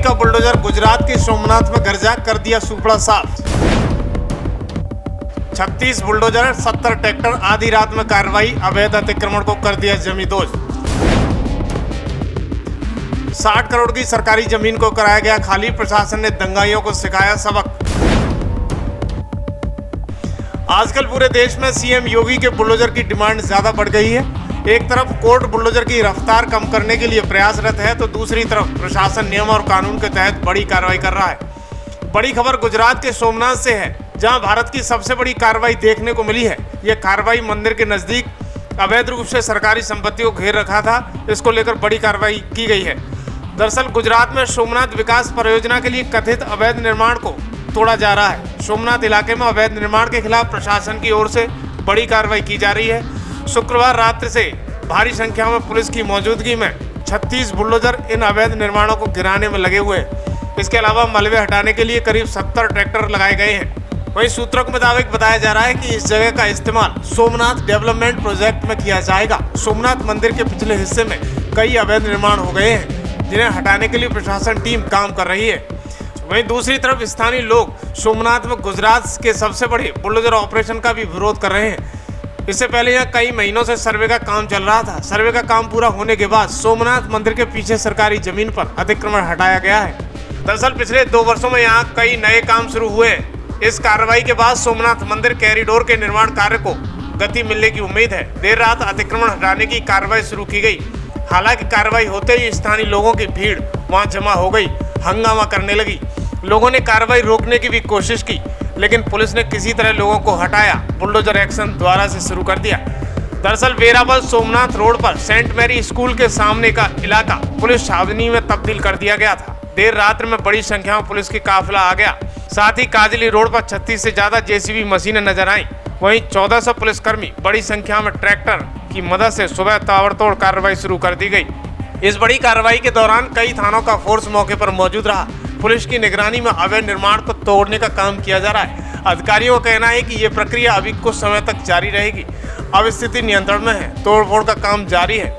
का बुलडोजर गुजरात के सोमनाथ में गरजा, कर दिया सुपड़ा साफ। 36 बुलडोजर, 70 ट्रैक्टर, आधी रात में कार्रवाई, अवैध अतिक्रमण को कर दिया जमींदोज। 60 करोड़ की सरकारी जमीन को कराया गया खाली, प्रशासन ने दंगाइयों को सिखाया सबक। आजकल पूरे देश में सीएम योगी के बुलडोजर की डिमांड ज्यादा बढ़ गई है। एक तरफ कोर्ट बुलडोजर की रफ्तार कम करने के लिए प्रयासरत है, तो दूसरी तरफ प्रशासन नियम और कानून के तहत बड़ी कार्रवाई कर रहा है। बड़ी खबर गुजरात के सोमनाथ से है, जहां भारत की सबसे बड़ी कार्रवाई देखने को मिली है। यह कार्रवाई मंदिर के नजदीक अवैध रूप से सरकारी संपत्ति को घेर रखा था, इसको लेकर बड़ी कार्रवाई की गई है। दरअसल गुजरात में सोमनाथ विकास परियोजना के लिए कथित अवैध निर्माण को तोड़ा जा रहा है। सोमनाथ इलाके में अवैध निर्माण के खिलाफ प्रशासन की ओर से बड़ी कार्रवाई की जा रही है। शुक्रवार रात्रि से भारी संख्या में पुलिस की मौजूदगी में 36 बुलडोजर इन अवैध निर्माणों को गिराने में लगे हुए हैं। इसके अलावा मलबे हटाने के लिए करीब 70 ट्रैक्टर लगाए गए हैं। वहीं सूत्रों के मुताबिक बताया जा रहा है कि इस जगह का इस्तेमाल सोमनाथ डेवलपमेंट प्रोजेक्ट में किया जाएगा। सोमनाथ मंदिर के पिछले हिस्से में कई अवैध निर्माण हो गए हैं, जिन्हें हटाने के लिए प्रशासन टीम काम कर रही है। वहीं दूसरी तरफ स्थानीय लोग सोमनाथ में गुजरात के सबसे बड़े बुलडोजर ऑपरेशन का भी विरोध कर रहे हैं। इससे पहले यहाँ कई महीनों से सर्वे का काम चल रहा था। सर्वे का काम पूरा होने के बाद सोमनाथ मंदिर के पीछे सरकारी जमीन पर अतिक्रमण हटाया गया है। दरअसल पिछले 2 वर्षों में यहाँ कई नए काम शुरू हुए। इस कार्रवाई के बाद सोमनाथ मंदिर कॉरिडोर के निर्माण कार्य को गति मिलने की उम्मीद है। देर रात अतिक्रमण हटाने की कार्रवाई शुरू की गई। हालांकि कार्रवाई होते ही स्थानीय लोगों की भीड़ वहां जमा हो गई, हंगामा करने लगी। लोगों ने कार्रवाई रोकने की भी कोशिश की, लेकिन पुलिस ने किसी तरह लोगों को हटाया। बुलडोजर एक्शन दोबारा से शुरू कर दिया। दरअसल वेरावल सोमनाथ रोड पर सेंट मैरी स्कूल के सामने का इलाका पुलिस छावनी में तब्दील कर दिया गया था। देर रात्रि में बड़ी संख्या में पुलिस की काफिला आ गया। साथ ही काजली रोड पर 36 से ज्यादा जेसीबी मशीनें नजर आई। वहीं 1400 पुलिसकर्मी बड़ी संख्या में ट्रैक्टर की मदद से सुबह ताबड़तोड़ कार्रवाई शुरू कर दी गई। इस बड़ी कार्रवाई के दौरान कई थानों का फोर्स मौके पर मौजूद रहा। पुलिस की निगरानी में अवैध निर्माण को तोड़ने का काम किया जा रहा है। अधिकारियों का कहना है कि ये प्रक्रिया अभी कुछ समय तक जारी रहेगी। अब स्थिति नियंत्रण में है, तोड़फोड़ का काम जारी है।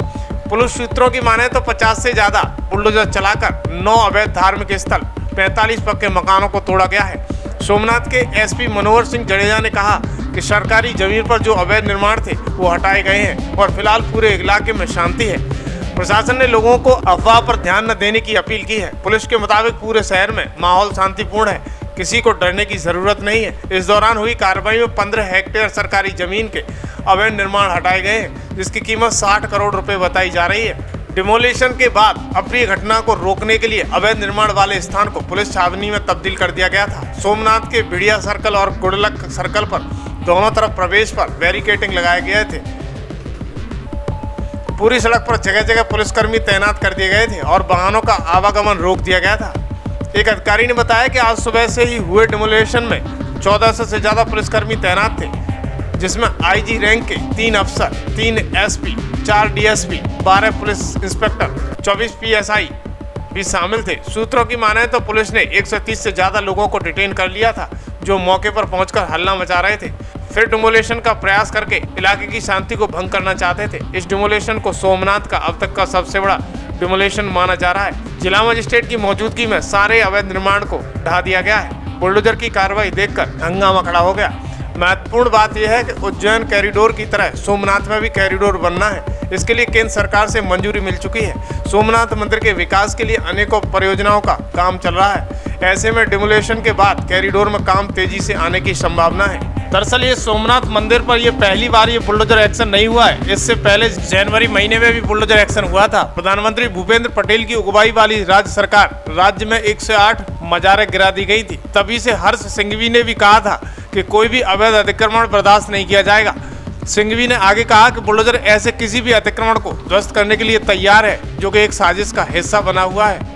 पुलिस सूत्रों की माने तो 50 से ज्यादा बुलडोजर चलाकर 9 अवैध धार्मिक स्थल, 45 पक्के मकानों को तोड़ा गया है। सोमनाथ के एसपी मनोहर सिंह जडेजा ने कहा कि सरकारी जमीन पर जो अवैध निर्माण थे वो हटाए गए हैं और फिलहाल पूरे इलाके में शांति है। प्रशासन ने लोगों को अफवाह पर ध्यान न देने की अपील की है। पुलिस के मुताबिक पूरे शहर में माहौल शांतिपूर्ण है, किसी को डरने की जरूरत नहीं है। इस दौरान हुई कार्रवाई में 15 हेक्टेयर सरकारी जमीन के अवैध निर्माण हटाए गए हैं, जिसकी कीमत 60 करोड़ रुपए बताई जा रही है। डिमोलिशन के बाद अप्रिय घटना को रोकने के लिए अवैध निर्माण वाले स्थान को पुलिस छावनी में तब्दील कर दिया गया था। सोमनाथ के भिड़िया सर्कल और गुड़लक सर्कल पर दोनों तरफ प्रवेश पर बैरिकेडिंग लगाए गए थे। पूरी सड़क पर जगह जगह पुलिसकर्मी तैनात कर दिए गए थे और वाहनों का आवागमन रोक दिया गया था। एक अधिकारी ने बताया कि आज सुबह से ही हुए डिमोलिशन में 1400 से ज्यादा पुलिसकर्मी तैनात थे, जिसमें आईजी रैंक के 3 अफसर, 3 SP, 4 DSP, 12 police inspector, 24 PSI भी शामिल थे। सूत्रों की माने तो पुलिस ने 130 से ज्यादा लोगों को डिटेन कर लिया था, जो मौके पर पहुंचकर हल्ला मचा रहे थे। फिर डिमोलिशन का प्रयास करके इलाके की शांति को भंग करना चाहते थे। इस डिमोलिशन को सोमनाथ का अब तक का सबसे बड़ा डिमोलिशन माना जा रहा है। जिला मजिस्ट्रेट की मौजूदगी में सारे अवैध निर्माण को ढहा दिया गया है। बुलडोजर की कार्रवाई देखकर हंगामा खड़ा हो गया। महत्वपूर्ण बात यह है कि उज्जैन कॉरिडोर की तरह सोमनाथ में भी कॉरिडोर बनना है। इसके लिए केंद्र सरकार से मंजूरी मिल चुकी है। सोमनाथ मंदिर के विकास के लिए अनेकों परियोजनाओं का काम चल रहा है। ऐसे में डिमोलिशन के बाद कॉरिडोर में काम तेजी से आने की संभावना है। दरअसल ये सोमनाथ मंदिर पर ये पहली बार ये बुलडोजर एक्शन नहीं हुआ है। इससे पहले जनवरी महीने में भी बुलडोजर एक्शन हुआ था। प्रधानमंत्री भूपेंद्र पटेल की अगुवाई वाली राज्य सरकार राज्य में 108 मजारें गिरा दी गई थी। तभी से हर्ष सिंघवी ने भी कहा था कि कोई भी अवैध अतिक्रमण बर्दाश्त नहीं किया जाएगा। सिंघवी ने आगे कहा कि बुलडोजर ऐसे किसी भी अतिक्रमण को ध्वस्त करने के लिए तैयार है, जो कि एक साजिश का हिस्सा बना हुआ है।